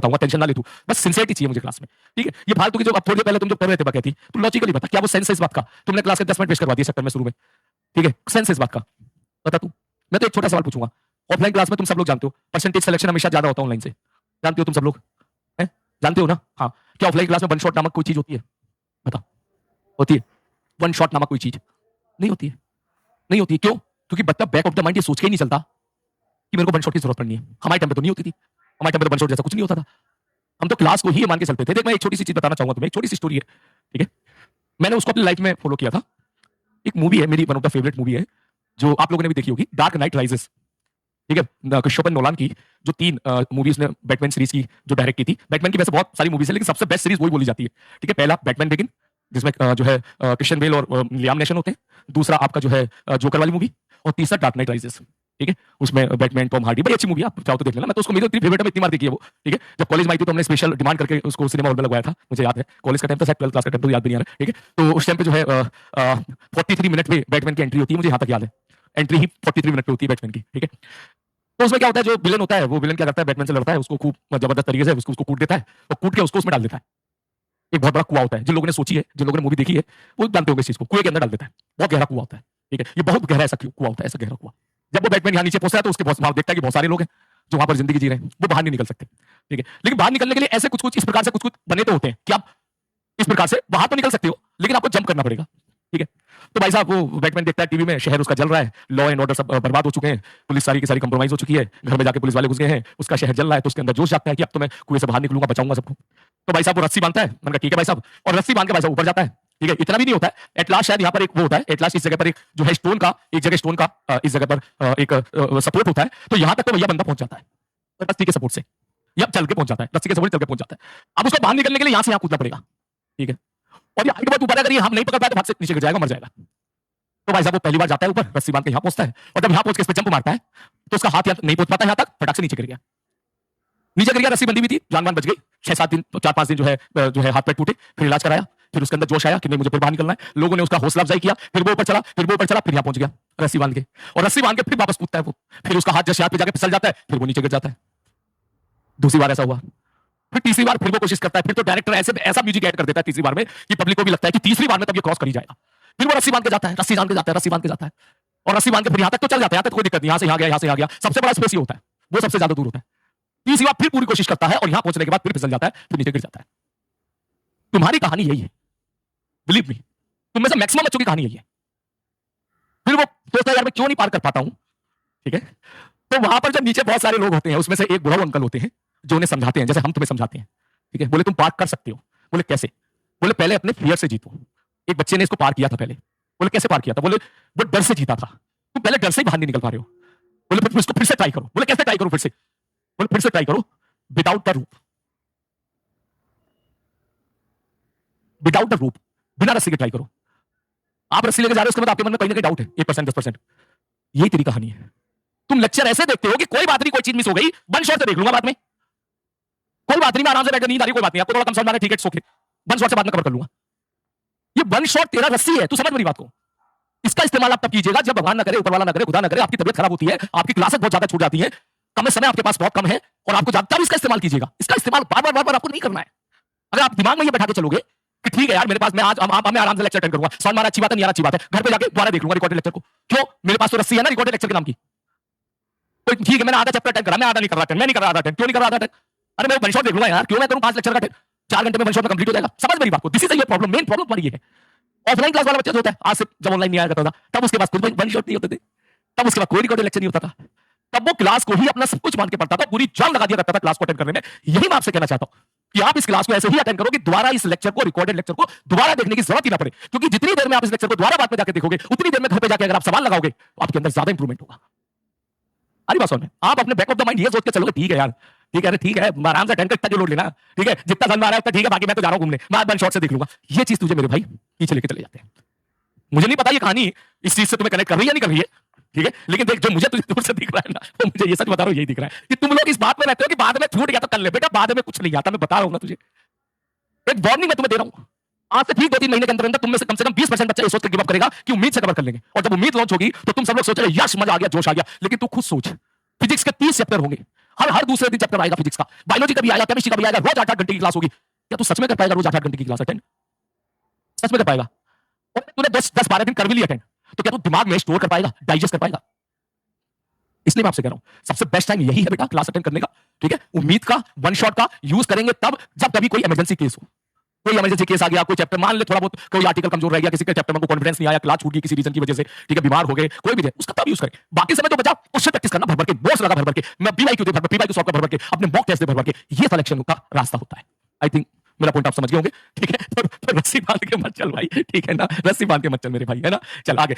बताऊंगा, टेंशन ना ले तू, बस सिंसियरिटी चाहिए मुझे क्लास में, ठीक है? ये फालतू की जो अब थोड़ी देर पहले तुम जो पढ़ रहे थे बकैती, तू लॉजिकली बता क्या वो सेंस है इस बात का? तुमने क्लास के 10 मिनट वेस्ट करवा दिए सेक्टर में शुरू में, ठीक है? सेंस है इस बात का? बता तू। मैं तो एक छोटा सवाल पूछूंगा, ऑफलाइन क्लास में तुम सब लोग जानते हो परसेंटेज सिलेक्शन हमेशा ज्यादा होता है ऑनलाइन से, जानते हो तुम सब लोग? हैं? जानते हो ना? हाँ। क्या ऑफलाइन क्लास में वन शॉट नामक कोई चीज होती है? बता। होती है? वन शॉट नामक कोई चीज नहीं होती है। नहीं होती है, क्यों? क्योंकि बच्चा बैक ऑफ द माइंड ये सोच के ही नहीं चलता कि मेरे को वन शॉट की जरूरत पड़नी है। हमारे टाइम पे तो नहीं होती थी, हमारे टाइम पे तो वन शॉट जैसा कुछ नहीं होता था, हम तो क्लास को ही मान के चलते थे। देख मैं एक छोटी सी चीज बताना चाहूंगा तुम्हें, एक छोटी सी स्टोरी है, ठीक है? मैंने उसको अपनी लाइफ में फॉलो किया था। एक मूवी है मेरी one of the favourite movie है, जो आप लोगों ने भी देखी होगी, डार्क नाइट राइजेस, ठीक है? क्रिस्टोफर नोलान की जो 3 मूवीज ने बैटमैन सीरीज की जो डायरेक्ट की थी। बैटमैन की वैसे बहुत सारी मूवीज है, लेकिन सबसे बेस्ट सीरीज वही बोली जाती है, ठीक है? पहला बैटमैन बिगिन, जिसमें जो है क्रिश्चियन बेल और लियाम नेशन होते हैं। दूसरा आपका जो है जोकर वाली मूवी, और तीसरा डार्क नाइट राइजेस, ठीक है? उसमें बैटमैन, टॉम हार्डी, बड़ी अच्छी मूवी है, आप चाहो तो देख लेना। मैं तो उसको मेरी इतनी फेवरेट है, इतनी बार देखी है वो, ठीक है? जब कॉलेज में आई थी तो हमने स्पेशल डिमांड करके उसको सिनेमा हॉल में लगवाया था, मुझे याद है। कॉलेज का टाइम था, शायद 12th क्लास का टाइम, तो याद भी नहीं आ रहा, ठीक है? तो उस टाइम पे जो है 43 मिनट में बैटमैन की एंट्री होती है, मुझे यहाँ तक याद है। एंट्री ही 43 मिनट पे होती है बैटमैन की, ठीक है? तो उसमें क्या होता है, जो विलन होता है वो विलन क्या करता है, बैटमैन से लड़ता है, उसको खूब जबरदस्त तरीके से उसको कूट देता है, और कूट के उसको उसमें डाल देता है। एक बहुत बड़ा कुआं होता है, जिन लोगों ने सोची है, जिन लोगों ने मूवी देखी है, वो जानते होंगे इस चीज को, कुएं के अंदर डाल देता है। बहुत गहरा कुआं होता है, ठीक है? ये बहुत गहरा ऐसा कुआं होता है, ऐसा गहरा कुआं। जब वो बैटमैन यहाँ नीचे पहुंचता है तो उसके वहां देखता है कि बहुत सारे लोग हैं जो वहां पर जिंदगी जी रहे हैं, वो बाहर नहीं निकल सकते, ठीक है? लेकिन बाहर निकलने के लिए ऐसे कुछ कुछ इस प्रकार से कुछ कुछ बने तो होते हैं कि आप इस प्रकार से बाहर तो निकल सकते हो, लेकिन आपको जंप करना पड़ेगा, ठीक है? तो भाई साहब वो बैटमैन देखता है टीवी में, शहर उसका जल रहा है, लॉ एंड ऑर्डर सब बर्बाद हो चुके हैं, पुलिस सारी की सारी कंप्रोमाइज हो चुकी है, घर में जाके पुलिस वाले घुस गए हैं, उसका शहर जल रहा है, तो उसके अंदर जोश जागता है कि अब तो मैं कुएं से बाहर निकलूंगा, बचाऊंगा सबको। तो भाई साहब वो रस्सी बांधता है, मैंने कहा ठीक है भाई साहब, और रस्सी बांध के भाई साहब ऊपर जाता है, ठीक है? इतना भी नहीं होता है, एट लास्ट शायद यहाँ पर एक वो होता है, एट लास्ट इस जगह पर एक जो है स्टोन का, एक जगह स्टोन का इस जगह पर एक सपोर्ट होता है, तो यहाँ तक तो भैया बंदा पहुंच जाता है रस्सी के सपोर्ट से, या चल के पहुंच जाता है, रस्सी के सपोर्ट चल के पहुंच जाता है। अब उसको बाहर निकलने के लिए यहाँ से यहाँ कूदना पड़ेगा, ठीक है? और ये हाइट बहुत ऊपर है, अगर ये हम नहीं पकड़ पाए तो हाथ से नीचे गिर जाएगा, मर जाएगा। तो भाई साहब वो पहली बार जाता है ऊपर, रस्सी बांध के यहाँ पहुंचता है, और जब यहाँ पहुंच के इस पे जंप मारता है तो उसका हाथ नहीं पहुंच पाता यहाँ तक, फटाक से नीचे गिर गया। नीचे गिर गया, रस्सी बंधी हुई थी, जान मान बच गई। 6-7 दिन, 4-5 दिन जो है हाथ पैर टूटे, फिर इलाज कराया, फिर उसके अंदर जोश आया कि नहीं मुझे फिर बाहर निकलना है। लोगों ने उसका हौसला अफजाई किया, फिर वो ऊपर चला, फिर वो ऊपर चला, फिर यहाँ पहुंच गया रस्सी बांध के, और रस्सी बांध के फिर वापस कूदता है वो, फिर उसका हाथ जैसे हाथ पे जाके फिसल जाता है, फिर वो नीचे गिर जाता है। दूसरी बार ऐसा हुआ, फिर तीसरी बार फिर वो कोशिश करता है, फिर तो डायरेक्टर ऐसा म्यूजिक ऐड कर देता है तीसरी बार में कि पब्लिक को भी लगता है कि तीसरी बार में तब ये क्रॉस कर ही जाएगा। फिर वो रस्सी बांध के जाता है, रस्सी बांध के जाता है, रस्सी बांध के जाता है, और रस्सी बांध के फिर यहाँ तक तो चल जाता है, यहाँ तक कोई दिक्कत नहीं, यहाँ से यहाँ गया, यहाँ से यहाँ गया, सबसे बड़ा स्पेस ही होता है, वो सबसे ज्यादा दूर होता है। तीसरी बार फिर पूरी कोशिश करता है, और यहाँ पहुंचने के बाद फिर फिसल जाता है, फिर नीचे गिर जाता है। तुम्हारी कहानी यही है, बिलीव मी, तुम में से मैक्सिमम बच्चों की कहानी यही है। फिर वो सोचता है यार मैं क्यों नहीं पार कर पाता हूं, ठीक है? तो वहां पर जब नीचे बहुत सारे लोग होते हैं, उसमें से एक बुढ़ा अंकल होते हैं जो उन्हें समझाते हैं, जैसे हम तुम्हें समझाते हैं, ठीक है? बोले तुम पार कर सकते हो। बोले कैसे? बोले पहले अपने फियर से जीतो। एक बच्चे ने इसको पार किया था पहले। बोले कैसे पार किया था? बोले वो डर से जीता था। तुम पहले डर से ही बाहर नहीं निकल पा रहे हो। बोले फिर इसको फिर से ट्राई करो। बोले कैसे ट्राई करो फिर से? बोले फिर से ट्राई करो विदाउट द रूप, विदाउट द रूप, बिना रस्सी के ट्राई करो। आप रस्सी लेके जा रहे हो, उसके बाद आपके मन में कहीं ना कहीं डाउट है, 1% 10%। यही तेरी कहानी है। तुम लेक्चर ऐसे देखते हो कि कोई बात नहीं, कोई चीज मिस हो गई, वन शॉट से देख लूंगा बाद में, कोई बात नहीं, मैं आराम से बैठकर नींद आ रही, कोई बात नहीं, आपको थोड़ा कम समझ आ रहा है, ठीक है, इट्स ओके, वन शॉट से बाद में कवर कर लूंगा। ये वन शॉट तेरा रस्सी है, तू समझ मेरी बात को। इसका इस्तेमाल आप तब कीजिएगा जब भगवान ना करे, ऊपर वाला ना करे, खुदा ना करे, आपकी तबियत खराब होती है, आपकी क्लासेस बहुत ज्यादा छूट जाती है, कम समय आपके पास बहुत कम है, और आपको ज्यादा इसका इस्तेमाल कीजिएगा। इसका इस्तेमाल बार बार आपको नहीं करना है। अगर आप दिमाग में ये बैठा के चलोगे कि ठीक है यार मेरे पास, मैं आज मैं आराम से लेक्चर अटेंड करूंगा, समझ मारा, अच्छी बात है, नहीं अच्छी बात है, घर पे जाके दोबारा देख लूंगा रिकॉर्डेड लेक्चर को। क्यों? मेरे पास तो रस्सी है ना रिकॉर्डेड लेक्चर के नाम की। तो ठीक है, मैंने आधा चैप्टर अटेंड करा, मैं आधा नहीं कर रहा, मैं नहीं कर रहा आधा अटेंड, क्यों नहीं कर रहा आधा अटेंड? अरे मैं वन शॉट देख लूंगा यार, क्यों मैं करूं 5 लेक्चर का अटेंड? 4 घंटे में वन शॉट में कंप्लीट हो जाएगा। समझ मेरी बात को, दिस इज ये प्रॉब्लम, मेन प्रॉब्लम तुम्हारी ये है। ऑफलाइन क्लास वाला बच्चा जो होता है, आज से जब ऑनलाइन नहीं आया करता था, तब उसके पास कोई वन शॉट नहीं होते थे, तब उसके बाद कोई रिकॉर्डेड लेक्चर नहीं होता था, तब वो क्लास को ही अपना सब कुछ मान के पढ़ता था, पूरी जान लगा दिया करता था क्लास को अटेंड करने में। यही मैं आपसे कहना चाहता हूं कि आप इस क्लास को ऐसे ही अटेंड करो कि दोबारा इस लेक्चर को, रिकॉर्डेड लेक्चर को दोबारा देखने की जरूरत ही ना पड़े, क्योंकि जितनी देर में आप इस लेक्चर को दोबारा बाद में जाकर देखोगे, उतनी देर में घर पे जाकर अगर आप सवाल लगाओगे तो आपके अंदर ज्यादा इंप्रूवमेंट होगा। अरे बात समझ में, आप अपने बैक ऑफ द माइंड ये सोच के चलोगे ठीक है यार, ठीक है, अरे ठीक है, आराम से अटेंड कर, इतना जो लोड लेना, ठीक है, जितना समझ में आ रहा है उतना ठीक है, बाकी मैं तो जा रहा हूं घूमने, मैं वन शॉट से देख लूंगा। ये चीज तुझे मेरे भाई पीछे लेके चले जाते हैं। मुझे नहीं पता ये कहानी इस चीज से तुम्हें कनेक्ट कर रही है या नहीं कर रही है, ठीक है, लेकिन देख जो मुझे तुझे दूर से दिख रहा है ना, तो मुझे ये सच बता रहा हूं, यही दिख रहा है कि तुम लोग इस बात में रहते हो कि बाद में छूट गया तो कर ले बेटा, बाद में कुछ नहीं आता। मैं बता रहा हूं ना तुझे, एक वार्निंग मैं तुम्हें दे रहा हूं। आज से ठीक 2-3 महीने के अंदर अंदर तुम में से कम 20% बच्चा ये सोच के गिव अप करेगा कि उम्मीद से कवर कर लेंगे, और जब उम्मीद लॉन्च होगी तो तुम सब लोग सोचोगे यस मजा आ गया, जोश आ गया। लेकिन तू खुद सोच, फिजिक्स के 30 चैप्टर होंगे, हर दूसरे दिन चैप्टर आएगा फिजिक्स का, बायोलॉजी का भी आएगा, केमिस्ट्री का भी आएगा, रोज 8-8 घंटे की क्लास होगी। क्या तू सच में कर पाएगा रोज 8-8 घंटे की क्लास अटेंड? सच में कर पाएगा? और तूने 10-12 दिन कर भी लिया अटेंड, तो क्या तू दिमाग में स्टोर कर पाएगा, डाइजेस्ट कर पाएगा? इसलिए मैं आपसे कह रहा हूं सबसे बेस्ट टाइम यही है बेटा क्लास अटेंड करने का। ठीक है, उम्मीद का, वन शॉट का यूज करेंगे तब जब कभी कोई इमरजेंसी केस हो। कोई इमरजेंसी केस आ गया, कोई चैप्टर मान ले थोड़ा बहुत कोई आर्टिकल कमजोर रह गया, किसी के चैप्टर में को कॉन्फिडेंस नहीं आया, क्लास छूट गई किसी रीजन की वजह से, ठीक है, बीमार हो गए, कोई भी दे उसका तब यूज करें। बाकी समय तो बचा उससे प्रैक्टिस करना, भर भर के नोट्स लगा, भर भर के मैं पीवाईक्यू दे, भर पीवाईक्यू सॉल्व कर, भर भर के अपने मॉक टेस्ट दे, भर भर के, ये सिलेक्शन का रास्ता होता है। आई थिंक मेरा पॉइंट आप समझ गए होंगे। ठीक है, तो रस्सी बांध के मत चल भाई, ठीक है ना, रस्सी बांध के मत चल मेरे भाई, है ना। चल आगे।